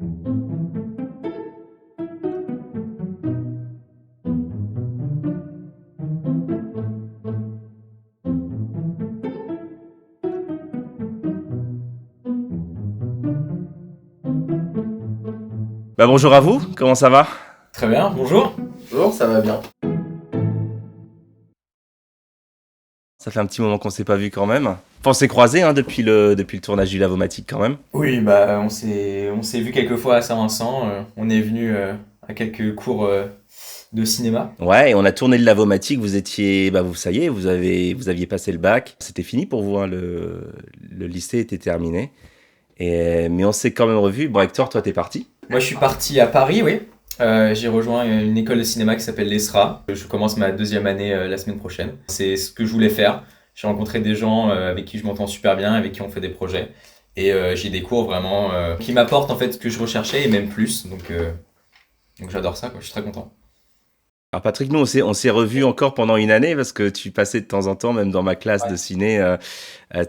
Bah bonjour à vous, comment ça va? Très bien, bonjour. Bonjour, ça va bien. Ça fait un petit moment qu'on s'est pas vu quand même. Enfin, on s'est croisés depuis le tournage du Lavomatique quand même. Oui, on s'est vu quelques fois à Saint-Vincent. On est venu à quelques cours de cinéma. Ouais, et on a tourné le Lavomatique, vous étiez, bah vous, ça y est, vous aviez passé le bac. C'était fini pour vous, hein, le lycée était terminé. Mais on s'est quand même revus. Bon, Hector, toi t'es parti. Moi, je suis parti à Paris, oui. J'ai rejoint une école de cinéma qui s'appelle l'ESRA. Je commence ma deuxième année la semaine prochaine. C'est ce que je voulais faire. J'ai rencontré des gens avec qui je m'entends super bien, avec qui on fait des projets. Et j'ai des cours vraiment qui m'apportent en fait ce que je recherchais et même plus. Donc j'adore ça, quoi. Je suis très content. Alors Patrick, nous on s'est revus encore pendant une année parce que tu passais de temps en temps, même dans ma classe de ciné,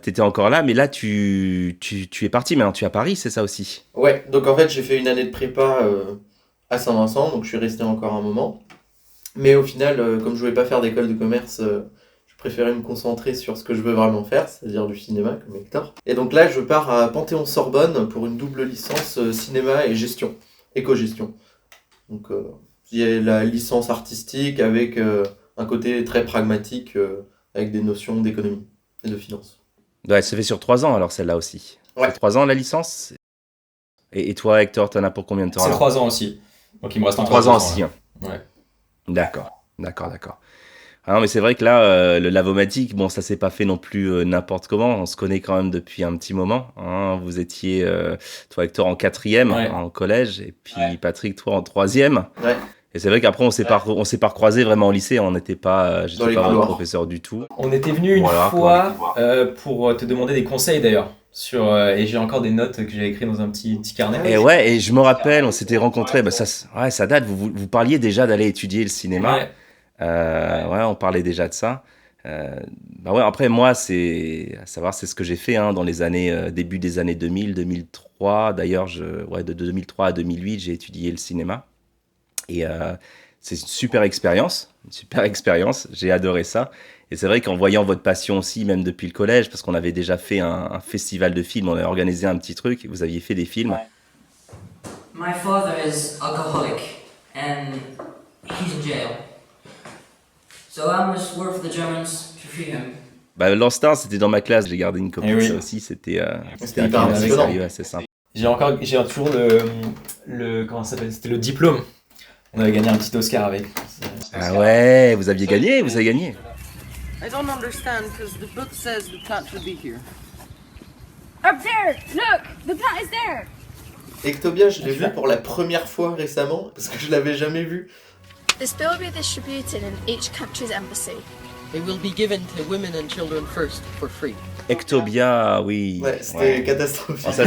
t'étais encore là. Mais là, tu es parti maintenant, tu es à Paris, c'est ça aussi? Ouais, donc en fait j'ai fait une année de prépa à Saint-Vincent, donc je suis resté encore un moment. Mais au final, comme je voulais pas faire d'école de commerce, je préférais me concentrer sur ce que je veux vraiment faire, c'est-à-dire du cinéma comme Hector. Et donc là je pars à Panthéon-Sorbonne pour une double licence cinéma et gestion, éco-gestion. Donc il y a la licence artistique avec un côté très pragmatique, avec des notions d'économie et de finance. Ouais, ça fait sur 3 ans alors celle-là aussi. Ouais. C'est 3 ans la licence? Et toi, Hector, t'en as pour combien de temps C'est alors? 3 ans aussi. Donc il me reste encore 3 ans 2 ans, aussi, là. hein. Ouais. D'accord. Ah non, mais c'est vrai que là, le Lavomatique, bon, ça s'est pas fait non plus n'importe comment. On se connaît quand même depuis un petit moment, hein. Vous étiez, toi, Hector, en 4e, Ouais. en collège, et puis Ouais. Patrick, toi, en 3e. Ouais. Et c'est vrai qu'après, on s'est pas recroisés vraiment au lycée. On n'était pas, Dans j'étais les pas votre couloirs. professeur du tout. On était venu une Voilà, fois pour te demander des conseils d'ailleurs. Et j'ai encore des notes que j'ai écrites dans un petit carnet. Et ouais, et je me rappelle, on s'était rencontrés, bah ouais, ça date, vous parliez déjà d'aller étudier le cinéma. Ouais. Ouais, on parlait déjà de ça. Bah ouais, après, moi, à savoir, c'est ce que j'ai fait, hein, dans les années, début des années 2000, 2003. D'ailleurs, ouais, de 2003 à 2008, j'ai étudié le cinéma. Et c'est une super expérience, j'ai adoré ça. Et c'est vrai qu'en voyant votre passion aussi, même depuis le collège, parce qu'on avait déjà fait un festival de films, on avait organisé un petit truc, vous aviez fait des films. My father is alcoholic and he's in jail. So I must work for the Germans to free him. Bah, Lost Stars, c'était dans ma classe, j'ai gardé une copie Eh de oui. ça aussi, c'était C'était un hyper film assez impressionnant. sérieux, assez sympa. J'ai toujours le comment ça s'appelle? C'était le diplôme. On avait gagné un petit Oscar avec. Ah ouais, vous avez gagné. I don't understand because the book says the plant should be here. Up there! Look! The plant is there! Ectobia, je l'ai vu pour la première fois récemment, parce que je l'avais jamais vu. This bill will be distributed in each country's embassy. It will be given to women and children first for free. Ectobia, oui. Ouais, c'était catastrophique. Oh, ça-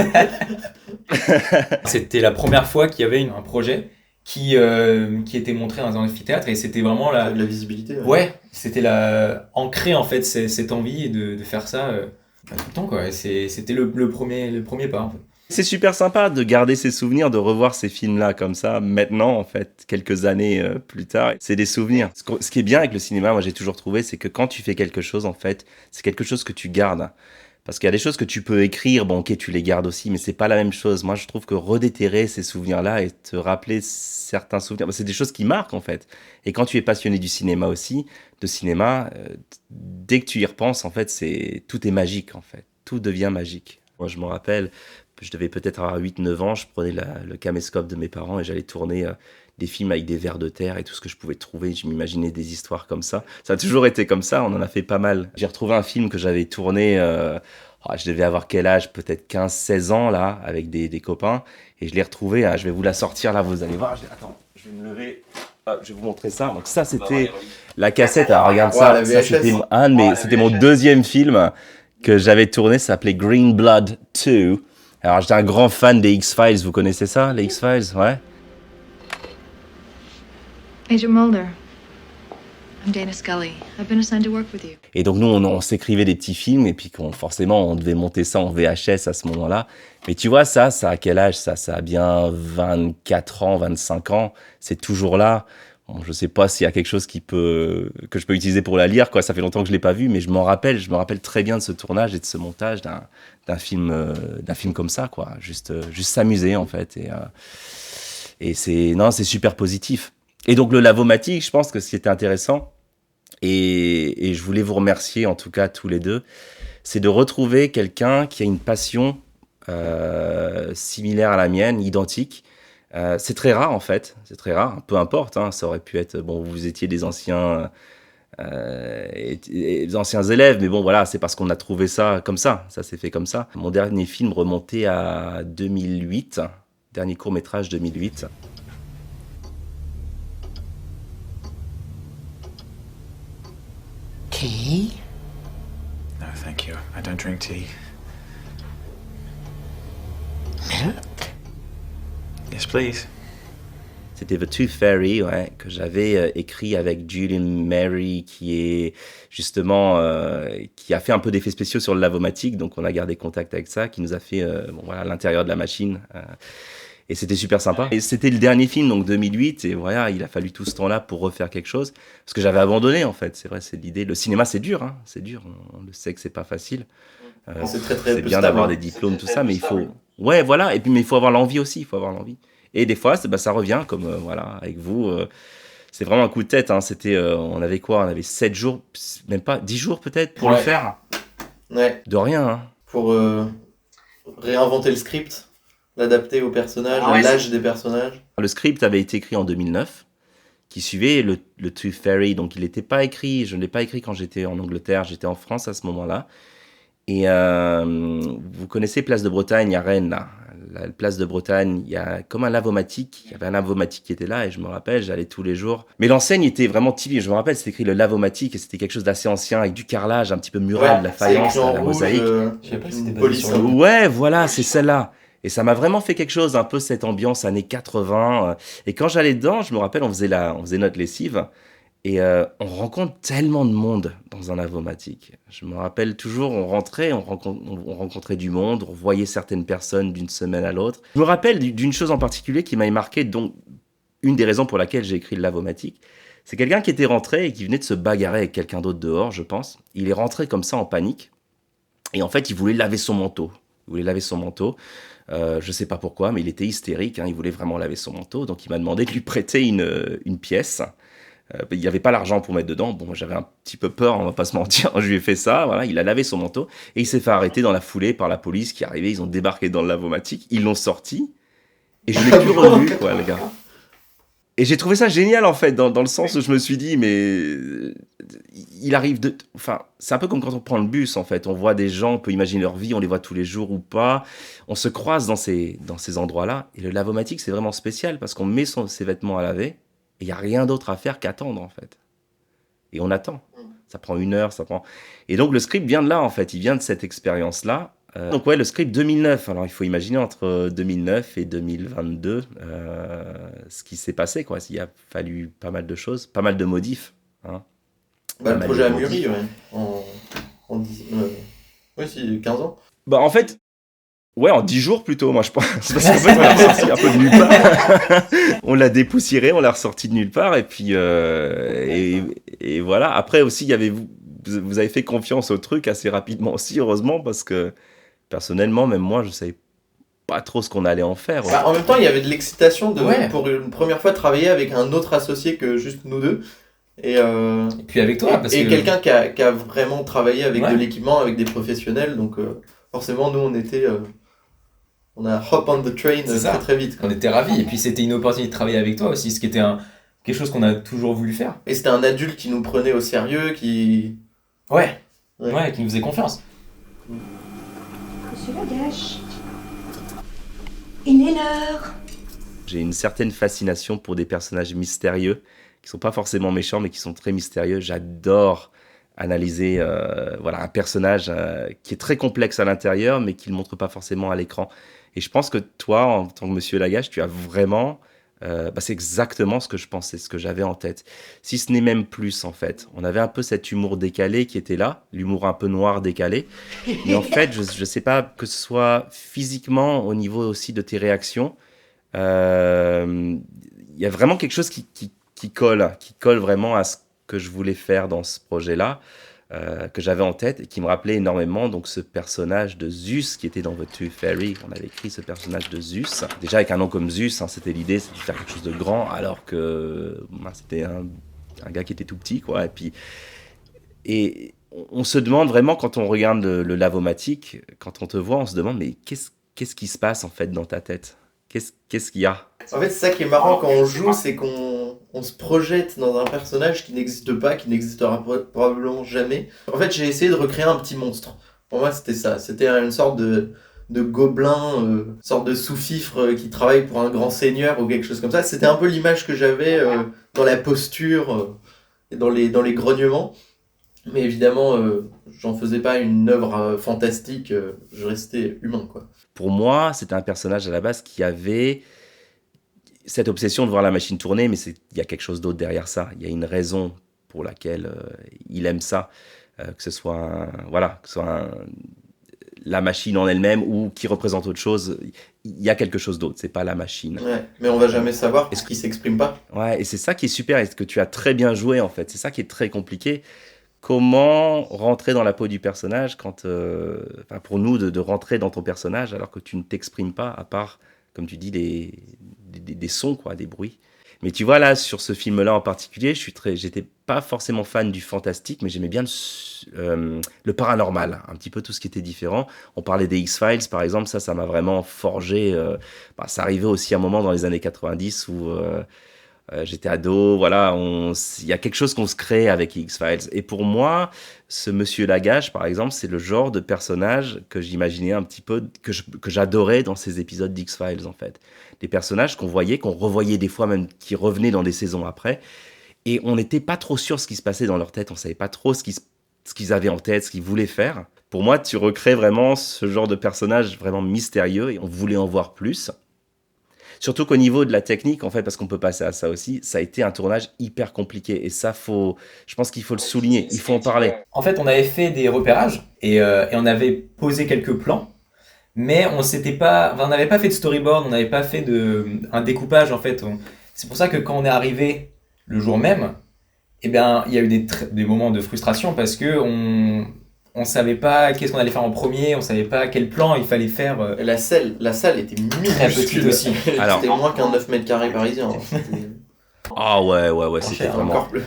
C'était la première fois qu'il y avait un projet qui était montré dans un amphithéâtre et c'était vraiment De la visibilité. ouais, c'était ancré en fait cette envie de faire ça tout le temps quoi. Et c'était le premier pas en fait. C'est super sympa de garder ces souvenirs, de revoir ces films-là comme ça, maintenant, en fait, quelques années plus tard. C'est des souvenirs. Ce qui est bien avec le cinéma, moi j'ai toujours trouvé, c'est que quand tu fais quelque chose, en fait, c'est quelque chose que tu gardes. Parce qu'il y a des choses que tu peux écrire, bon ok, tu les gardes aussi, mais c'est pas la même chose. Moi je trouve que redéterrer ces souvenirs-là et te rappeler certains souvenirs, bah, c'est des choses qui marquent en fait. Et quand tu es passionné du cinéma aussi, dès que tu y repenses, en fait, tout est magique en fait. Tout devient magique. Moi je me rappelle, je devais peut-être avoir 8-9 ans, je prenais le caméscope de mes parents et j'allais tourner des films avec des vers de terre et tout ce que je pouvais trouver. Je m'imaginais des histoires comme ça. Ça a toujours été comme ça, on en a fait pas mal. J'ai retrouvé un film que j'avais tourné, je devais avoir quel âge, peut-être 15-16 ans là, avec des copains. Et je l'ai retrouvé, je vais vous la sortir là, vous allez voir. Attends, je vais me lever, je vais vous montrer ça. Donc ça c'était la cassette, alors regarde Ouais, ça, la ça VHS. c'était mon deuxième film que j'avais tourné, ça s'appelait Green Blood 2. Alors j'étais un grand fan des X-Files, vous connaissez ça, les X-Files, ouais? Agent Mulder, I'm Dana Scully. I've been assigned to work with you. Et donc nous, on s'écrivait des petits films et puis forcément, on devait monter ça en VHS à ce moment-là. Mais tu vois, ça à quel âge ça a bien 24 ans, 25 ans. C'est toujours là. Bon, je sais pas s'il y a quelque chose que je peux utiliser pour la lire, quoi. Ça fait longtemps que je l'ai pas vu, mais je me rappelle très bien de ce tournage et de ce montage d'un film comme ça, quoi. Juste s'amuser, en fait. Et c'est super positif. Et donc le Lavomatic, je pense que ce qui était intéressant, et je voulais vous remercier en tout cas tous les deux, c'est de retrouver quelqu'un qui a une passion similaire à la mienne, identique. C'est très rare en fait, c'est très rare, peu importe, hein, ça aurait pu être, bon, vous étiez des anciens élèves, mais bon voilà, c'est parce qu'on a trouvé ça comme ça s'est fait comme ça. Mon dernier film remontait à 2008, dernier court-métrage 2008. Tea? No, thank you. I don't drink tea. Milk? Yes, please. C'était The Tooth Fairy, ouais, que j'avais écrit avec Julian Mary, qui est justement qui a fait un peu d'effets spéciaux sur le Lavomatic, donc on a gardé contact avec ça, qui nous a fait l'intérieur de la machine. Et c'était super sympa. Et c'était le dernier film, donc 2008, et voilà, il a fallu tout ce temps-là pour refaire quelque chose, parce que j'avais abandonné en fait, c'est vrai, c'est l'idée. Le cinéma, c'est dur, hein, c'est dur, on le sait que c'est pas facile. C'est très, très c'est bien d'avoir des diplômes, tout ça, mais il faut... Ouais, voilà, et puis mais il faut avoir l'envie aussi, il faut avoir l'envie. Et des fois, ça revient, comme voilà, avec vous, c'est vraiment un coup de tête, hein, c'était, on avait quoi, on avait 7 jours, même pas, 10 jours peut-être, pour le faire. Ouais. De rien, hein. Pour réinventer le script, l'adapter aux personnages, à l'âge des personnages. Le script avait été écrit en 2009, qui suivait le Tooth Fairy, donc il n'était pas écrit, je ne l'ai pas écrit quand j'étais en Angleterre, j'étais en France à ce moment-là. Et vous connaissez Place de Bretagne à Rennes, là. La Place de Bretagne, il y a comme un Lavomatic, il y avait un Lavomatic qui était là, et je me rappelle, j'allais tous les jours. Mais l'enseigne était vraiment typique, je me rappelle, c'était écrit le Lavomatic, et c'était quelque chose d'assez ancien, avec du carrelage, un petit peu mural, de la faïence, la mosaïque. Je sais pas si c'était police. Ouais, voilà, c'est celle-là. Et ça m'a vraiment fait quelque chose, un peu cette ambiance années 80. Et quand j'allais dedans, je me rappelle, on faisait notre lessive. Et on rencontre tellement de monde dans un Lavomatic. Je me rappelle toujours, on rentrait, on rencontrait du monde, on voyait certaines personnes d'une semaine à l'autre. Je me rappelle d'une chose en particulier qui m'avait marqué, donc une des raisons pour laquelle j'ai écrit le Lavomatic. C'est quelqu'un qui était rentré et qui venait de se bagarrer avec quelqu'un d'autre dehors, je pense. Il est rentré comme ça en panique. Et en fait, il voulait laver son manteau. Je sais pas pourquoi, mais il était hystérique, hein, il voulait vraiment laver son manteau. Donc il m'a demandé de lui prêter une pièce. Il n'y avait pas l'argent pour mettre dedans. Bon, j'avais un petit peu peur, on va pas se mentir. Je lui ai fait ça, voilà, il a lavé son manteau et il s'est fait arrêter dans la foulée par la police qui est arrivée. Ils ont débarqué dans le Lavomatic, ils l'ont sorti et je l'ai plus revu, quoi, le gars. Et j'ai trouvé ça génial en fait, dans le sens où je me suis dit, mais il arrive enfin, c'est un peu comme quand on prend le bus en fait. On voit des gens, on peut imaginer leur vie, on les voit tous les jours ou pas. On se croise dans ces endroits-là. Et le Lavomatic, c'est vraiment spécial parce qu'on met ses vêtements à laver. Et il n'y a rien d'autre à faire qu'attendre, en fait. Et on attend. Ça prend 1 heure, Et donc, le script vient de là, en fait. Il vient de cette expérience-là. Donc, ouais, le script 2009. Alors, il faut imaginer entre 2009 et 2022 ce qui s'est passé, quoi. Il a fallu pas mal de choses, pas mal de modifs. Hein. Le projet a mûri, ouais. Oui, si, 15 ans. Bah, en fait... Ouais, en 10 jours plutôt, moi je pense. C'est parce qu'en fait, on l'a ressorti un peu de nulle part. On l'a dépoussiéré, on l'a ressorti de nulle part. Et puis, et voilà. Après aussi, vous avez fait confiance au truc assez rapidement aussi, heureusement, parce que personnellement, même moi, je savais pas trop ce qu'on allait en faire. Bah, en même temps, il y avait de l'excitation pour une première fois travailler avec un autre associé que juste nous deux. Et puis avec toi. Et quelqu'un qui a vraiment travaillé avec de l'équipement, avec des professionnels. Donc forcément, nous, on a hop on the train très très vite. On était ravis. Et puis c'était une opportunité de travailler avec toi aussi, ce qui était quelque chose qu'on a toujours voulu faire. Et c'était un adulte qui nous prenait au sérieux, qui nous faisait confiance. Monsieur Lagache, il est l'heure. J'ai une certaine fascination pour des personnages mystérieux, qui sont pas forcément méchants, mais qui sont très mystérieux. J'adore analyser un personnage qui est très complexe à l'intérieur, mais qui ne le montre pas forcément à l'écran. Et je pense que toi, en tant que Monsieur Lagache, tu as vraiment c'est exactement ce que je pensais, ce que j'avais en tête. Si ce n'est même plus, en fait. On avait un peu cet humour décalé qui était là, l'humour un peu noir décalé. Mais en fait, je ne sais pas que ce soit physiquement, au niveau aussi de tes réactions, il y a vraiment quelque chose qui colle vraiment à ce que je voulais faire dans ce projet-là, que j'avais en tête et qui me rappelait énormément donc ce personnage de Zeus qui était dans The Tooth Fairy. On avait écrit ce personnage de Zeus. Déjà avec un nom comme Zeus, c'était l'idée, c'était de faire quelque chose de grand, alors que c'était un gars qui était tout petit, quoi. Et on se demande vraiment, quand on regarde le Lavomatic, quand on te voit, on se demande, mais qu'est-ce qui se passe en fait dans ta tête ? Qu'est-ce qu'il y a ? En fait, c'est ça qui est marrant quand on joue, c'est qu'on se projette dans un personnage qui n'existe pas, qui n'existera probablement jamais. En fait, j'ai essayé de recréer un petit monstre. Pour moi, c'était ça. C'était une sorte de gobelin, une sorte de sous-fifre qui travaille pour un grand seigneur ou quelque chose comme ça. C'était un peu l'image que j'avais dans la posture et dans les grognements. Mais évidemment, j'en faisais pas une œuvre fantastique, je restais humain, quoi. Pour moi, c'était un personnage à la base qui avait cette obsession de voir la machine tourner, mais il y a quelque chose d'autre derrière ça. Il y a une raison pour laquelle il aime ça, que ce soit, la machine en elle-même ou qui représente autre chose. Il y a quelque chose d'autre, c'est pas la machine. Ouais, mais on va jamais savoir parce qu'il s'exprime pas. Ouais, et c'est ça qui est super et ce que tu as très bien joué en fait. C'est ça qui est très compliqué. Comment rentrer dans la peau du personnage pour nous de rentrer dans ton personnage alors que tu ne t'exprimes pas à part, comme tu dis, des sons, quoi, des bruits. Mais tu vois là, sur ce film-là en particulier, j'étais pas forcément fan du fantastique, mais j'aimais bien le paranormal, un petit peu tout ce qui était différent. On parlait des X-Files par exemple, ça m'a vraiment forgé. Ça arrivait aussi à un moment dans les années 90 où j'étais ado, voilà, il y a quelque chose qu'on se crée avec X-Files. Et pour moi, ce Monsieur Lagage, par exemple, c'est le genre de personnage que j'imaginais un petit peu, que j'adorais dans ces épisodes d'X-Files, en fait. Des personnages qu'on voyait, qu'on revoyait des fois même, qui revenaient dans des saisons après. Et on n'était pas trop sûr ce qui se passait dans leur tête, on savait pas trop ce qu'ils avaient en tête, ce qu'ils voulaient faire. Pour moi, tu recrées vraiment ce genre de personnage vraiment mystérieux et on voulait en voir plus. Surtout qu'au niveau de la technique, en fait, parce qu'on peut passer à ça aussi, ça a été un tournage hyper compliqué. Et ça, je pense qu'il faut le souligner, il faut en parler. En fait, on avait fait des repérages et on avait posé quelques plans, mais on n'avait pas fait de storyboard, on n'avait pas fait un découpage, en fait. C'est pour ça que quand on est arrivé le jour même, il y a eu des moments de frustration parce que on savait pas qu'est-ce qu'on allait faire en premier, on savait pas quel plan il fallait faire. La salle était très petite aussi. Alors, c'était moins qu'un 9 mètres carrés parisien. Ah ouais, c'était vraiment... Encore plus.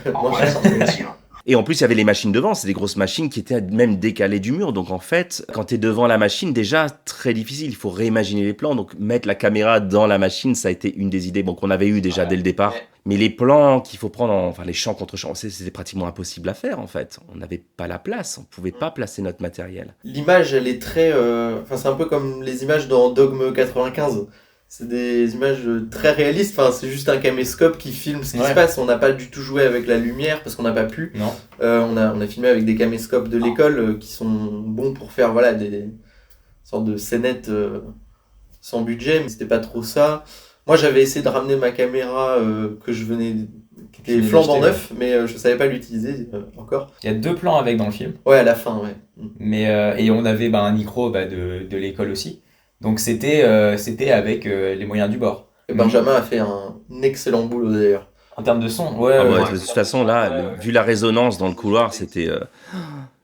Et en plus, il y avait les machines devant, c'est des grosses machines qui étaient même décalées du mur. Donc en fait, quand tu es devant la machine, déjà, très difficile, il faut réimaginer les plans. Donc mettre la caméra dans la machine, ça a été une des idées qu'on avait eues déjà dès le départ. Mais les plans qu'il faut prendre, les champs contre champs, c'était pratiquement impossible à faire en fait. On n'avait pas la place, on ne pouvait pas placer notre matériel. L'image, elle est très... c'est un peu comme les images dans Dogme 95. C'est des images très réalistes, c'est juste un caméscope qui filme ce qui se passe. On n'a pas du tout joué avec la lumière parce qu'on n'a pas pu. Non. On a filmé avec des caméscopes de l'école qui sont bons pour faire des sortes de scénettes sans budget, mais c'était pas trop ça. Moi j'avais essayé de ramener ma caméra qui était flambant neuf, mais je savais pas l'utiliser encore. Il y a 2 plans avec dans le film. Ouais, à la fin, ouais. Mais, et on avait un micro de l'école aussi. Donc c'était avec les moyens du bord. Et Benjamin a fait un excellent boulot d'ailleurs. En termes de son, De toute façon, là, vu la résonance dans le couloir, c'était...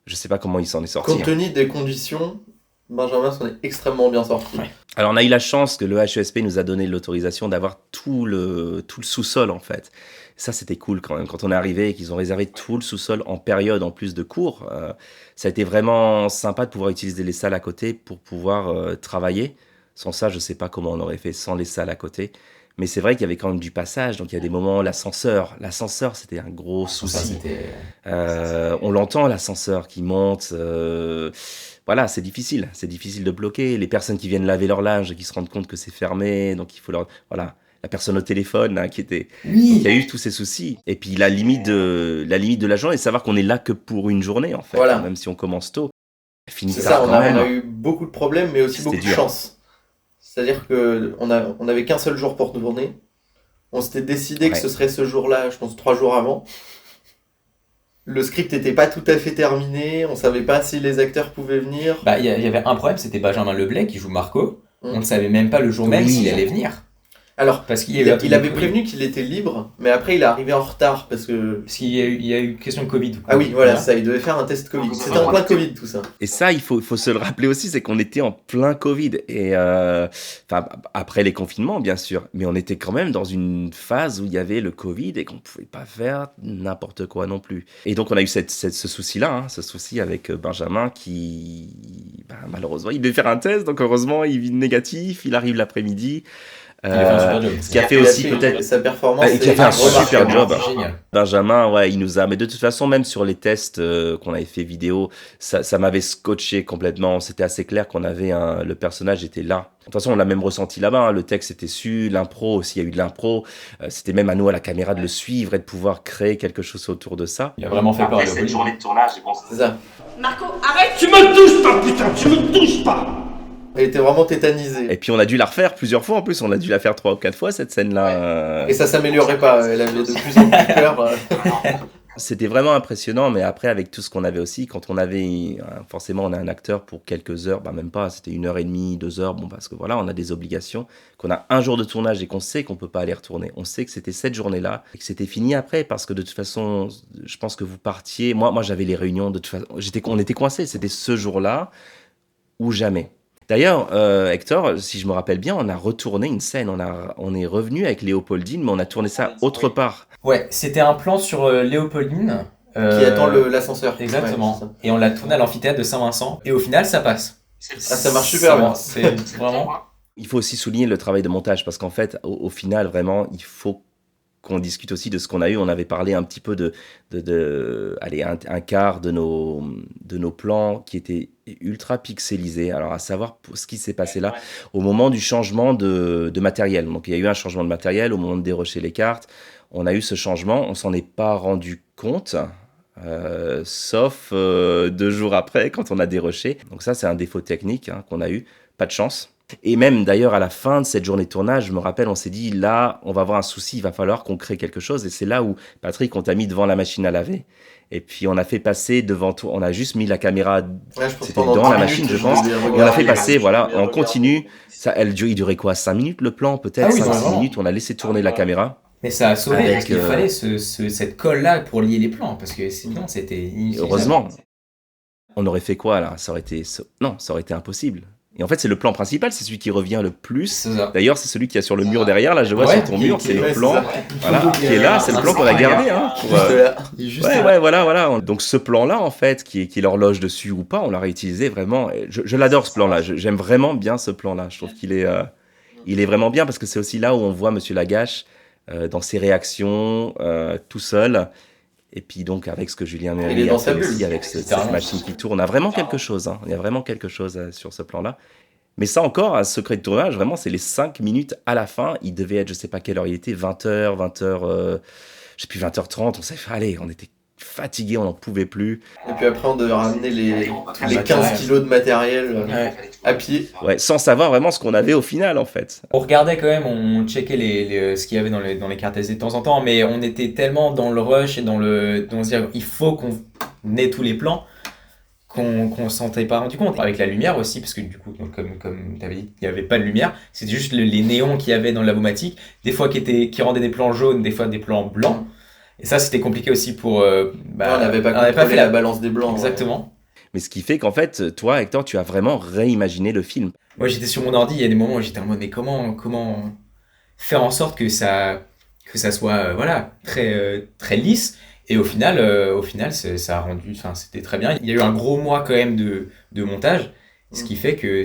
je sais pas comment il s'en est sorti. Compte tenu des conditions, Benjamin s'en est extrêmement bien sorti. Ouais. Alors on a eu la chance que le HESP nous a donné l'autorisation d'avoir tout le sous-sol en fait. Ça c'était cool quand même, quand on est arrivé et qu'ils ont réservé tout le sous-sol en période en plus de cours. Ça a été vraiment sympa de pouvoir utiliser les salles à côté pour pouvoir travailler. Sans ça, je sais pas comment on aurait fait sans les salles à côté. Mais c'est vrai qu'il y avait quand même du passage, donc il y a des moments, l'ascenseur, c'était un gros souci. On l'entend, l'ascenseur qui monte, voilà, c'est difficile de bloquer. Les personnes qui viennent laver leur linge et qui se rendent compte que c'est fermé, donc il faut voilà, la personne au téléphone hein, qui a eu tous ces soucis. Et puis la limite de l'agent est de savoir qu'on est là que pour une journée en fait, voilà. Même si on commence tôt. C'est ça, on a eu beaucoup de problèmes, mais aussi beaucoup de chance. C'est-à-dire qu'on n'avait qu'un seul jour pour tourner. On s'était décidé que Ouais. ce serait ce jour-là, je pense 3 jours avant. Le script n'était pas tout à fait terminé, on savait pas si les acteurs pouvaient venir. Bah, il y avait un problème, c'était Benjamin Leblay qui joue Marco. Mm. On ne savait même pas le jour même Oui. s'il allait venir. Alors, Parce qu'il y il, a eu un truc il avait de Covid. prévenu qu'il était libre, mais après il est arrivé en retard parce que... Parce qu'il y a eu question de Covid. quoi. Ah oui, voilà, ça, il devait faire un test Covid. C'était en plein Covid tout ça. Et ça, il faut se le rappeler aussi, c'est qu'on était en plein Covid. Et après les confinements, bien sûr. Mais on était quand même dans une phase où il y avait le Covid et qu'on ne pouvait pas faire n'importe quoi non plus. Et donc, on a eu ce souci-là, hein, ce souci avec Benjamin qui, malheureusement, il devait faire un test. Donc, heureusement, il est négatif. Il arrive l'après-midi. Il a fait un super job. Ce qui a fait Il aussi fait peut-être... sa performance. Et qui a est fait un super remarquable. job. Génial. Benjamin, ouais, il nous a. Mais de toute façon, même sur les tests qu'on avait fait vidéo, ça m'avait scotché complètement. C'était assez clair qu'on avait le personnage était là. De toute façon, on l'a même ressenti là-bas. Hein. Le texte était su, l'impro aussi, il y a eu de l'impro. C'était même à nous, à la caméra, de le suivre et de pouvoir créer quelque chose autour de ça. Il a vraiment fait peur à cette Léopold. journée de tournage, j'ai pensé. C'est ça. Marco, arrête! Tu me touches pas, putain, tu me touches pas! Elle était vraiment tétanisée. Et puis on a dû la refaire plusieurs fois en plus. On a dû la faire 3 ou 4 fois cette scène-là. Et ça s'améliorait pas, elle avait de plus en plus peur. C'était vraiment impressionnant, mais après, avec tout ce qu'on avait aussi, quand on avait, forcément, on a un acteur pour quelques heures, même pas, c'était 1h30, 2 heures, parce que voilà, on a des obligations, qu'on a un jour de tournage et qu'on sait qu'on peut pas aller retourner. On sait que c'était cette journée-là et que c'était fini après, parce que de toute façon, je pense que vous partiez, moi j'avais les réunions, de toute façon, on était coincés, c'était ce jour-là ou jamais. D'ailleurs, Hector, si je me rappelle bien, on a retourné une scène, on est revenu avec Léopoldine, mais on a tourné ça autre part. Ouais, c'était un plan sur Léopoldine. Qui attend l'ascenseur. Exactement. Ouais, c'est ça. Et on l'a tourné à l'amphithéâtre de Saint-Vincent. Et au final, ça passe. Ah, ça marche super bien. C'est vraiment... Il faut aussi souligner le travail de montage, parce qu'en fait, au final, vraiment, il faut qu'on discute aussi de ce qu'on a eu. On avait parlé un petit peu allez, un quart de nos plans qui étaient ultra pixelisés. Alors, à savoir ce qui s'est passé là, au moment du changement de matériel. Donc, il y a eu un changement de matériel au moment de dérocher les cartes. On a eu ce changement, on s'en est pas rendu compte, sauf 2 jours après, quand on a déroché. Donc ça, c'est un défaut technique qu'on a eu, pas de chance. Et même d'ailleurs à la fin de cette journée de tournage, je me rappelle, on s'est dit là, on va avoir un souci, il va falloir qu'on crée quelque chose. Et c'est là où Patrick, on t'a mis devant la machine à laver. Et puis on a fait passer devant toi, on a juste mis la caméra, Ouais, je pense c'était pendant devant 10 la machine, minutes, je pense. l'ai Et on a regardé. fait passer, voilà, on continue. Ça, il durait quoi, 5 minutes le plan, peut-être, Ah oui, 5-6 vraiment. minutes. On a laissé tourner la caméra. Mais ça a sauvé, Avec, parce qu'il fallait cette colle-là pour lier les plans, parce que sinon, c'était inutilisable. Heureusement. On aurait fait quoi là? Ça aurait été impossible. Et en fait, c'est le plan principal, c'est celui qui revient le plus. C'est ça. D'ailleurs, c'est celui qui est sur le mur derrière, là, je vois Ouais, sur ton mur, c'est ouais, le c'est plan, ça. voilà, qui est là, c'est le plan qu'on a gardé, hein. pour, Juste là. Il est juste Ouais, là. ouais, voilà. Donc ce plan-là, en fait, qui est l'horloge dessus ou pas, on l'a réutilisé vraiment. Je l'adore ce plan-là. J'aime vraiment bien ce plan-là. Je trouve qu'il est vraiment bien parce que c'est aussi là où on voit Monsieur Lagache dans ses réactions, tout seul. Et puis donc avec ce que Julien Il est a dans fait sa bulle. aussi, avec cette Littéralement. machine qui tourne. On a vraiment quelque chose. Il y a vraiment quelque chose sur ce plan-là. Mais ça encore, un secret de tournage, vraiment, c'est les 5 minutes à la fin. Il devait être, je sais pas quelle heure il était, 20h, je sais plus, 20h30. On s'est fait, allez, on était fatigués, on n'en pouvait plus. Et puis après, on devait ramener tous les 15 matériel. kilos de matériel Ouais. à pied. Ouais, sans savoir vraiment ce qu'on avait au final, en fait. On regardait quand même, on checkait ce qu'il y avait dans les cartes SD de temps en temps, mais on était tellement dans le rush et dans se dire il faut qu'on ait tous les plans qu'on s'en était pas rendu compte. Avec la lumière aussi, parce que du coup, donc, comme tu avais dit, il n'y avait pas de lumière, c'était juste les néons qu'il y avait dans le Lavomatic, des fois qui rendaient des plans jaunes, des fois des plans blancs. Et ça, c'était compliqué aussi pour... on n'avait pas contrôlé fait la balance des blancs. Exactement. Mais ce qui fait qu'en fait, toi, Hector, tu as vraiment réimaginé le film. Moi, j'étais sur mon ordi, il y a des moments où j'étais en mode, mais comment faire en sorte que ça soit voilà, très lisse. Et au final, ça a rendu, enfin, c'était très bien. Il y a eu un gros mois quand même de montage, ce qui fait que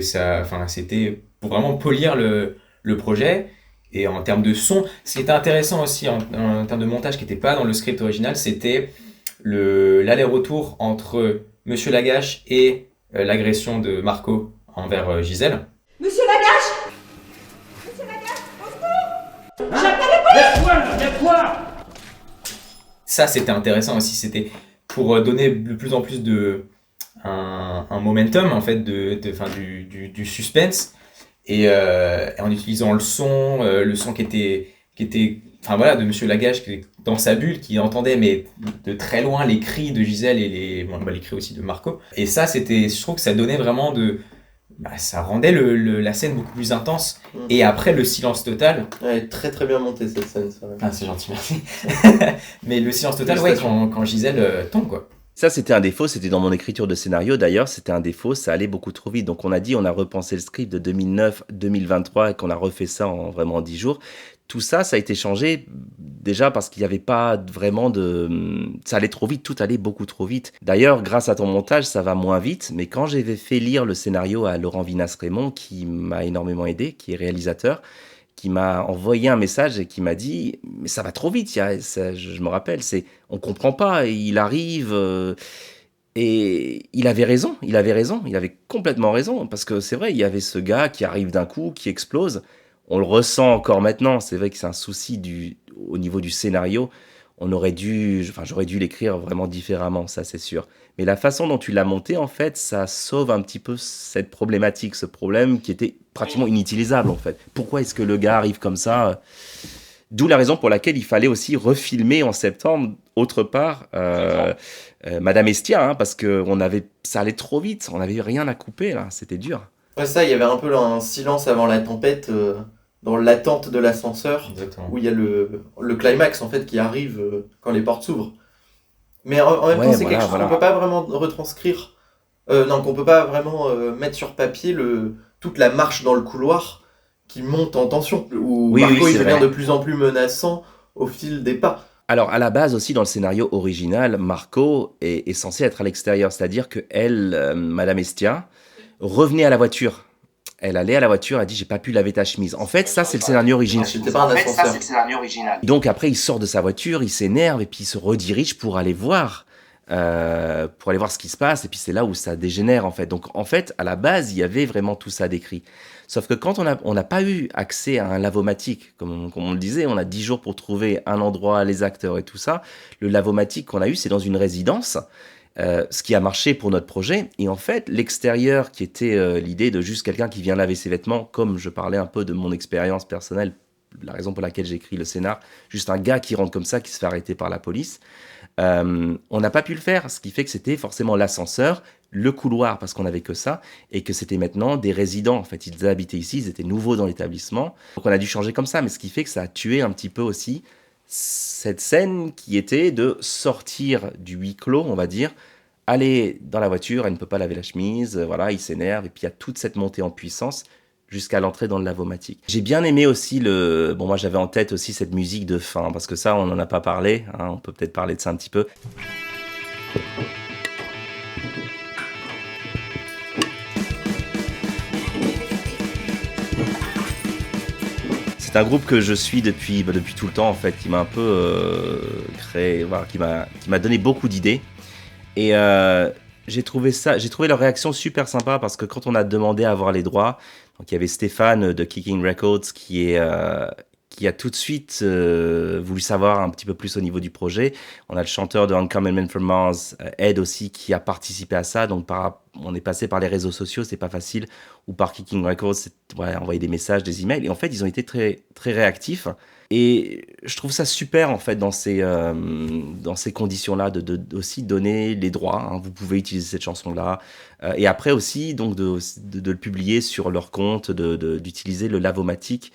c'était pour vraiment polir le projet. Et en termes de son, ce qui était intéressant aussi en termes de montage qui n'était pas dans le script original, c'était l'aller-retour entre Monsieur Lagache et l'agression de Marco envers Gisèle. Monsieur Lagache! Monsieur Lagache, au secours! J'appelle les polices! Ça, c'était intéressant aussi. C'était pour donner de plus en plus un momentum en fait du suspense et en utilisant le son qui qui était, enfin voilà, de Monsieur Lagache qui est dans sa bulle, qui entendait mais de très loin les cris de Gisèle et les cris aussi de Marco. Et ça, je trouve que ça donnait vraiment ça rendait la scène beaucoup plus intense. Et après, le silence total. Elle est très très bien montée cette scène, ça. Ah, c'est gentil, merci. Mais le silence total, ouais, quand Gisèle tombe, quoi. Ça, c'était un défaut, c'était dans mon écriture de scénario. D'ailleurs, c'était un défaut, ça allait beaucoup trop vite. Donc, on a repensé le script de 2009-2023 et qu'on a refait ça en 10 jours. Tout ça, ça a été changé déjà parce qu'il n'y avait pas vraiment ça allait trop vite, tout allait beaucoup trop vite. D'ailleurs, grâce à ton montage, ça va moins vite. Mais quand j'avais fait lire le scénario à Laurent Vinas-Raymond, qui m'a énormément aidé, qui est réalisateur, qui m'a envoyé un message et qui m'a dit « Mais ça va trop vite, je me rappelle, on ne comprend pas, il arrive... Et il avait raison, il avait complètement raison. Parce que c'est vrai, il y avait ce gars qui arrive d'un coup, qui explose. On le ressent encore maintenant, c'est vrai que c'est un souci au niveau du scénario. J'aurais dû l'écrire vraiment différemment, ça c'est sûr. Mais la façon dont tu l'as monté, en fait, ça sauve un petit peu cette problématique, ce problème qui était pratiquement inutilisable, en fait. Pourquoi est-ce que le gars arrive comme ça ? D'où la raison pour laquelle il fallait aussi refilmer en septembre, autre part, Madame Estia, parce que ça allait trop vite, on n'avait rien à couper, là, c'était dur. Ouais, ça, il y avait un peu un silence avant la tempête, dans l'attente de l'ascenseur. Exactement. Où il y a le climax, en fait, qui arrive quand les portes s'ouvrent. Mais en même temps, c'est quelque chose qu'on peut pas vraiment retranscrire, qu'on peut pas vraiment mettre sur papier toute la marche dans le couloir qui monte en tension, où Marco il devient de plus en plus menaçant au fil des pas. Alors, à la base aussi, dans le scénario original, Marco est censé être à l'extérieur, c'est-à-dire que Madame Estia, revenait à la voiture. Elle allait à la voiture, elle dit « J'ai pas pu laver ta chemise ». En fait, ça, c'est le scénario original. C'était pas un ascenseur. Donc après, il sort de sa voiture, il s'énerve et puis il se redirige pour aller voir ce qui se passe. Et puis c'est là où ça dégénère, en fait. Donc en fait, à la base, il y avait vraiment tout ça décrit. Sauf que quand on n'a pas eu accès à un lavomatique, comme on le disait, on a 10 jours pour trouver un endroit, les acteurs et tout ça. Le lavomatique qu'on a eu, c'est dans une résidence. Ce qui a marché pour notre projet. Et en fait, l'extérieur, qui était l'idée de juste quelqu'un qui vient laver ses vêtements, comme je parlais un peu de mon expérience personnelle, la raison pour laquelle j'ai écrit le scénar, juste un gars qui rentre comme ça, qui se fait arrêter par la police, on n'a pas pu le faire, ce qui fait que c'était forcément l'ascenseur, le couloir, parce qu'on n'avait que ça, et que c'était maintenant des résidents. En fait, ils habitaient ici, ils étaient nouveaux dans l'établissement. Donc on a dû changer comme ça, mais ce qui fait que ça a tué un petit peu aussi cette scène qui était de sortir du huis clos, on va dire, aller dans la voiture, elle ne peut pas laver la chemise, voilà, il s'énerve, et puis il y a toute cette montée en puissance jusqu'à l'entrée dans le lavomatique. J'ai bien aimé aussi moi j'avais en tête aussi cette musique de fin, parce que ça, on n'en a pas parlé, on peut peut-être parler de ça un petit peu. C'est un groupe que je suis depuis tout le temps, en fait, qui m'a un peu créé, voilà, qui m'a donné beaucoup d'idées. Et j'ai trouvé leur réaction super sympa, parce que quand on a demandé à avoir les droits, donc il y avait Stéphane de Kicking Records qui a tout de suite voulu savoir un petit peu plus au niveau du projet. On a le chanteur de Uncommon Men from Mars, Ed aussi, qui a participé à ça. Donc on est passé par les réseaux sociaux, c'est pas facile, ou par Kicking Records, envoyer des messages, des emails. Et en fait, ils ont été très, très réactifs. Et je trouve ça super, en fait, dans ces conditions-là, aussi donner les droits. Vous pouvez utiliser cette chanson-là. Et après aussi, donc, de le publier sur leur compte, d'utiliser le lavomatique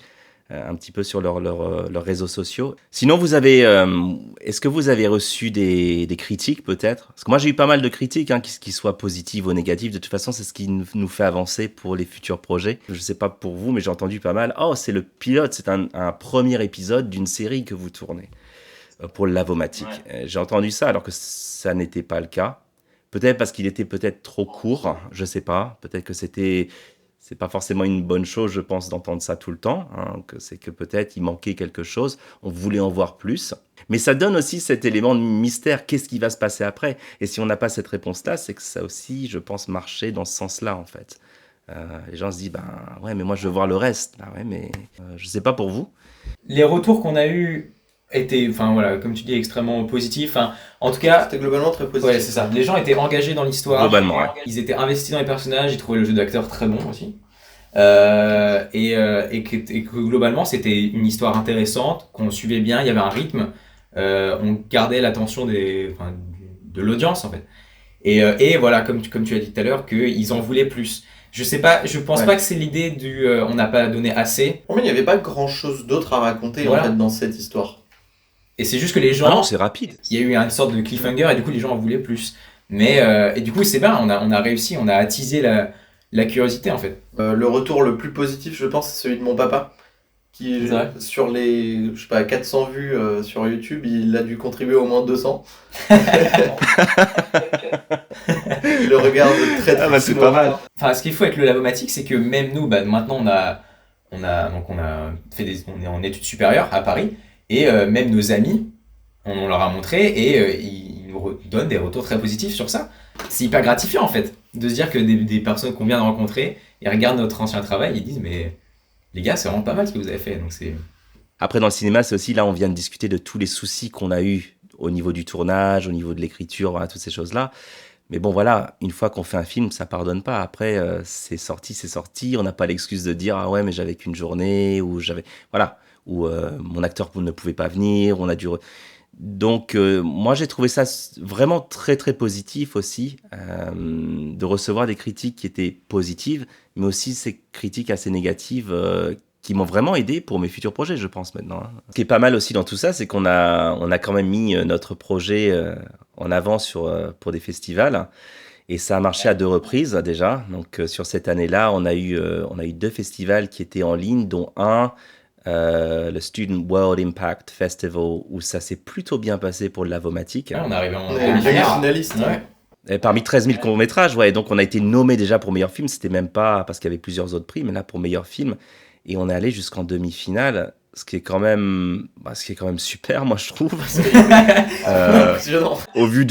un petit peu sur leurs réseaux sociaux. Sinon, est-ce que vous avez reçu des critiques, peut-être ? Parce que moi, j'ai eu pas mal de critiques, qu'ils soient positives ou négatives. De toute façon, c'est ce qui nous fait avancer pour les futurs projets. Je ne sais pas pour vous, mais j'ai entendu pas mal. Oh, c'est le pilote, c'est un premier épisode d'une série que vous tournez pour le lavomatique. Ouais. J'ai entendu ça, alors que ça n'était pas le cas. Peut-être parce qu'il était peut-être trop court, je ne sais pas. Peut-être que c'est pas forcément une bonne chose, je pense, d'entendre ça tout le temps, que c'est que peut-être il manquait quelque chose, on voulait en voir plus. Mais ça donne aussi cet élément de mystère, qu'est-ce qui va se passer après ? Et si on n'a pas cette réponse-là, c'est que ça aussi, je pense, marchait dans ce sens-là, en fait. Les gens se disent, ouais, mais moi, je veux voir le reste. Ouais, mais je sais pas pour vous. Les retours qu'on a eus étaient, comme tu dis, extrêmement positifs. En tout cas, c'était globalement très positif. Ouais, c'est ça. Les gens étaient engagés dans l'histoire. Globalement, ouais. Ils étaient investis dans les personnages. Ils trouvaient le jeu d'acteur très bon aussi. Et que globalement c'était une histoire intéressante, qu'on suivait bien, il y avait un rythme, on gardait l'attention de l'audience en fait. Et voilà, comme tu as dit tout à l'heure, qu'ils en voulaient plus. Je pense pas que c'est l'idée du on n'a pas donné assez. Mais il n'y avait pas grand chose d'autre à raconter en fait dans cette histoire. Et c'est juste que les gens. Ah non, c'est rapide. Il y a eu une sorte de cliffhanger et du coup les gens en voulaient plus. Mais et du coup c'est bien, on a réussi, on a attisé la curiosité en fait. Le retour le plus positif, je pense, c'est celui de mon papa. Qui, sur les 400 vues sur YouTube, il a dû contribuer au moins 200. Il le regarde très Ah bah c'est pas mal. Enfin, ce qu'il faut avec le Lavomatic, c'est que même nous, maintenant on a fait on est en études supérieures à Paris, et même nos amis, on leur a montré, et ils nous donnent des retours très positifs sur ça. C'est hyper gratifiant en fait, de se dire que des personnes qu'on vient de rencontrer, ils regardent notre ancien travail, ils disent mais les gars, c'est vraiment pas mal ce que vous avez fait. Donc c'est... Après, dans le cinéma, c'est aussi, là, on vient de discuter de tous les soucis qu'on a eus au niveau du tournage, au niveau de l'écriture, voilà, toutes ces choses-là. Mais bon, voilà, une fois qu'on fait un film, ça pardonne pas. Après, c'est sorti. On n'a pas l'excuse de dire « Ah ouais, mais j'avais qu'une journée » ou j'avais... Voilà. Ou mon acteur ne pouvait pas venir, on a dû... Donc, moi, j'ai trouvé ça vraiment très, très positif aussi, de recevoir des critiques qui étaient positives, mais aussi ces critiques assez négatives qui m'ont vraiment aidé pour mes futurs projets, je pense, maintenant. Ce qui est pas mal aussi dans tout ça, c'est qu'on a quand même mis notre projet en avant pour des festivals, et ça a marché à 2 reprises déjà. Donc, sur cette année-là, on a eu 2 festivals qui étaient en ligne, dont un... le Student World Impact Festival, où ça s'est plutôt bien passé pour le Lavomatic. On est arrivé en demi-finaliste. Ouais. Parmi 13 000 courts-métrages, ouais, donc on a été nommé déjà pour meilleur film, c'était même pas parce qu'il y avait plusieurs autres prix, mais là pour meilleur film, et on est allé jusqu'en demi-finale, ce qui est quand même super, moi je trouve. Au vu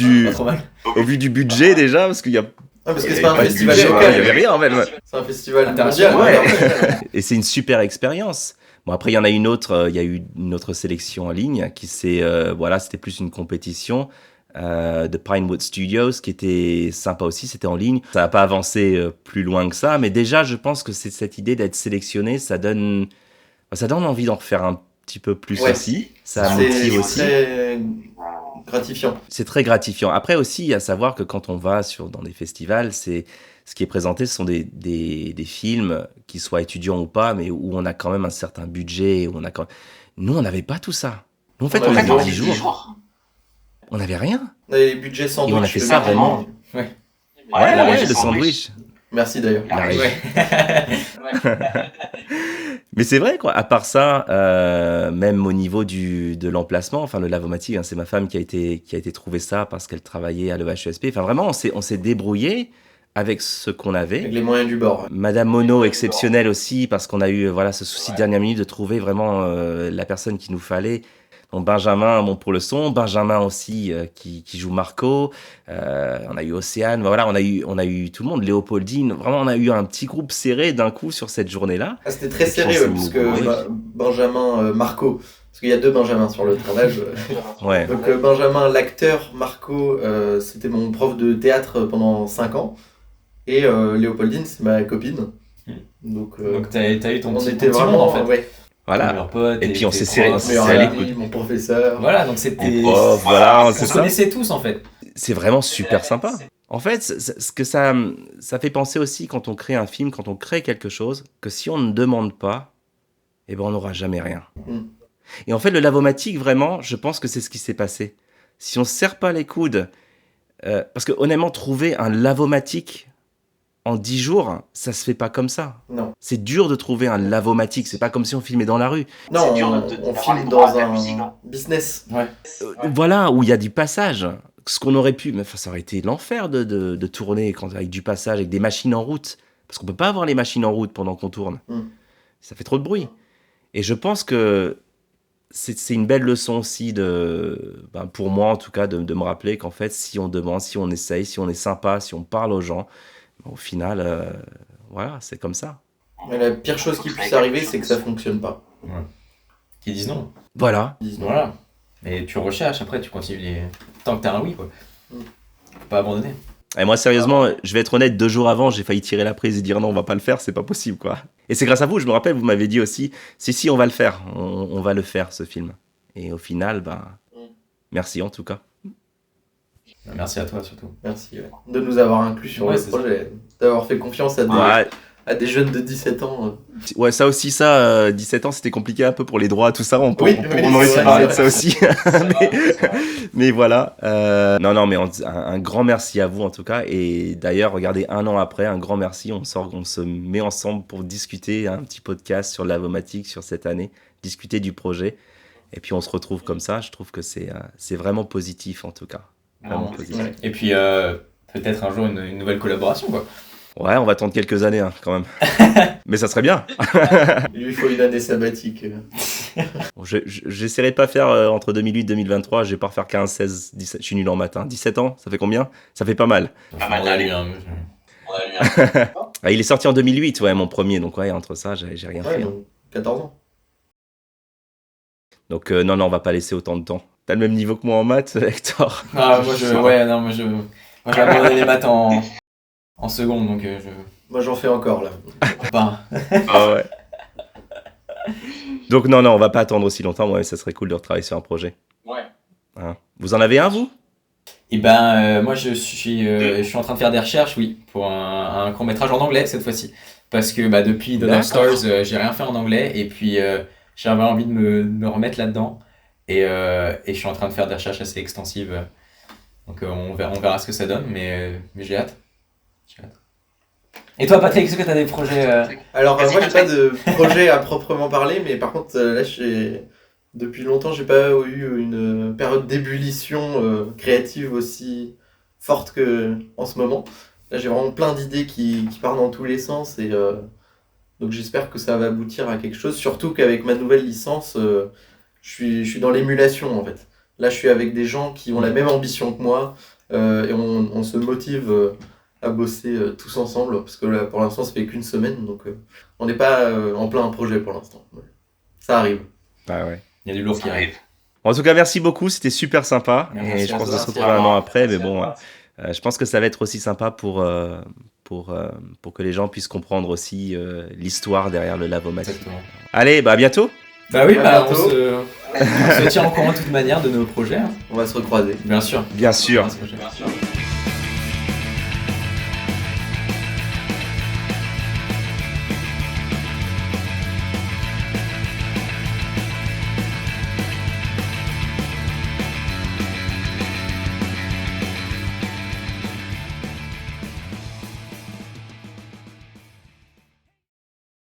du budget déjà, parce qu'il y a... parce que c'est pas un festival local. Il y avait rien en fait. C'est un festival international. Ouais. Et c'est une super expérience. Bon, après, il y en a une autre, il y a eu une autre sélection en ligne qui c'était plus une compétition de Pinewood Studios qui était sympa aussi, c'était en ligne. Ça n'a pas avancé plus loin que ça, mais déjà, je pense que c'est cette idée d'être sélectionné, ça donne envie d'en refaire un petit peu plus aussi. Ça motive aussi. C'est gratifiant. C'est très gratifiant. Après aussi, à savoir que quand on va dans des festivals, ce qui est présenté, ce sont des films, qui soient étudiants ou pas, mais où on a quand même un certain budget. Nous, on n'avait pas tout ça. Nous, en fait, on avait 10 jours. On n'avait rien. On avait les budgets sandwich. Et on a fait ça vraiment. Ouais, le sandwich. Merci d'ailleurs. Mais c'est vrai, quoi. À part ça, même au niveau de l'emplacement, enfin, le Lavomatic, c'est ma femme qui a été trouver ça parce qu'elle travaillait à l'EHESP. Enfin, vraiment, on s'est débrouillé avec ce qu'on avait. Avec les moyens du bord. Madame Monod, exceptionnelle aussi, parce qu'on a eu ce souci de dernière minute de trouver vraiment la personne qu'il nous fallait. Donc Benjamin, pour le son, Benjamin aussi qui joue Marco, on a eu Océane, voilà, on a eu tout le monde, Léopoldine, vraiment on a eu un petit groupe serré d'un coup sur cette journée-là. C'était très serré parce que Benjamin, Marco, parce qu'il y a 2 Benjamins sur le tournage. Ouais. Donc Benjamin, l'acteur, Marco, c'était mon prof de théâtre pendant 5 ans, et Léopoldine, c'est ma copine. Donc t'as eu ton petit vraiment, monde en fait. Ouais. Voilà. Pote, et puis on s'est serré mon professeur. Voilà, donc c'était. On se connaissait tous en fait. C'est vraiment super sympa. En fait, ce que ça fait penser aussi quand on crée un film, quand on crée quelque chose, que si on ne demande pas, on n'aura jamais rien. Et en fait, le Lavomatic, vraiment, je pense que c'est ce qui s'est passé. Si on ne se serre pas les coudes, parce que honnêtement, trouver un Lavomatic en 10 jours, ça se fait pas comme ça. Non. C'est dur de trouver un Lavomatic, c'est pas comme si on filmait dans la rue. Non, on filme dans un business. Ouais. Voilà, où il y a du passage. Ce qu'on aurait pu, mais ça aurait été l'enfer de tourner avec du passage, avec des machines en route. Parce qu'on peut pas avoir les machines en route pendant qu'on tourne. Ça fait trop de bruit. Et je pense que c'est une belle leçon aussi, pour moi en tout cas, de me rappeler qu'en fait, si on demande, si on essaye, si on est sympa, si on parle aux gens, au final, voilà, c'est comme ça. Mais la pire chose qui puisse arriver, c'est que ça fonctionne pas. Ouais. Qu'ils disent non. Voilà. Voilà. Et tu recherches, après tu continues tant que t'as un oui, quoi. Faut pas abandonner. Et moi, sérieusement, je vais être honnête, 2 jours avant, j'ai failli tirer la prise et dire non, on va pas le faire, c'est pas possible, quoi. Et c'est grâce à vous, je me rappelle, vous m'avez dit aussi, si, on va le faire, on va le faire, ce film. Et au final, merci en tout cas. Merci à toi surtout. Merci de nous avoir inclus sur le projet, d'avoir fait confiance à des jeunes de 17 ans. Ouais, ça aussi, 17 ans, c'était compliqué un peu pour les droits, tout ça. On aurait c'est parlé de vrai. ça aussi. mais voilà. Non, mais un grand merci à vous en tout cas. Et d'ailleurs, regardez, 1 an après, un grand merci. On se met ensemble pour discuter un petit podcast sur l'Avomatic sur cette année, discuter du projet. Et puis on se retrouve comme ça. Je trouve que c'est vraiment positif en tout cas. Vraiment positif. Et puis peut-être un jour une nouvelle collaboration, quoi. Ouais, on va attendre quelques années quand même. Mais ça serait bien. Il lui faut une année sabbatique. J'essaierai de pas faire entre 2008 et 2023. Je vais pas refaire 15, 16, 17. Je suis nul en maths. 17 ans, ça fait combien? Ça fait pas mal. On a lu un. Il est sorti en 2008, ouais, mon premier. Donc ouais, entre ça, j'ai rien fait. Donc 14 ans. Donc non, on va pas laisser autant de temps. T'as le même niveau que moi en maths, Hector? Ah, moi j'ai abandonné les maths en seconde, donc Moi j'en fais encore là. Ah ouais. Donc non, on va pas attendre aussi longtemps. Ouais, ça serait cool de retravailler sur un projet. Ouais. Hein. Vous en avez un, vous? Et moi je suis en train de faire des recherches, oui, pour un court-métrage en anglais cette fois-ci. Parce que depuis The Dark Stars, j'ai rien fait en anglais, et puis j'avais envie de me remettre là-dedans. Et je suis en train de faire des recherches assez extensives. Donc on verra ce que ça donne, mais j'ai hâte. Et toi, Patrick, est-ce que tu as des projets Alors moi j'ai pas de projet à proprement parler, mais par contre là depuis longtemps j'ai pas eu une période d'ébullition créative aussi forte que en ce moment. Là j'ai vraiment plein d'idées qui partent dans tous les sens, et donc j'espère que ça va aboutir à quelque chose, surtout qu'avec ma nouvelle licence je suis dans l'émulation en fait. Là je suis avec des gens qui ont la même ambition que moi, et on se motive à bosser tous ensemble, parce que là pour l'instant ça fait qu'une semaine, donc on n'est pas en plein projet pour l'instant. Ça arrive. Ah ouais. Il y a du lourd qui arrive. En tout cas, merci beaucoup, c'était super sympa. Merci et je à pense toi. de se retrouver 1 an après, mais bon, je pense que ça va être aussi sympa pour que les gens puissent comprendre aussi l'histoire derrière le Lavomatic. Exactement. Allez, à bientôt. Bah oui, À on bientôt. se tient au courant de toute manière de nos projets. On va se recroiser. Bien sûr. Bien sûr. On va se recroiser.